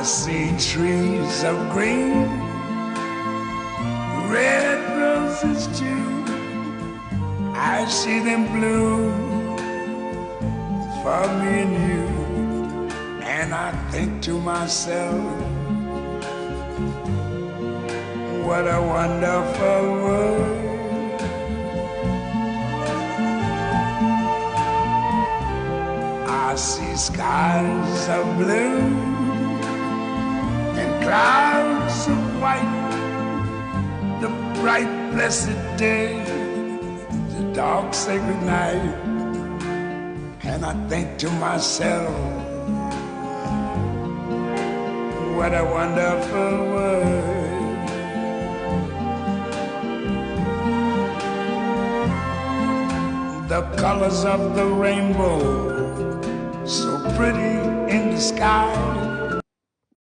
see trees of green, red roses too. I see them bloom for me and you. And I think to myself, what a wonderful world. I see skies of blue and clouds of white, the bright blessed day, the dark sacred night. And I think to myself, what a wonderful world. The colors of the rainbow, so pretty in the sky,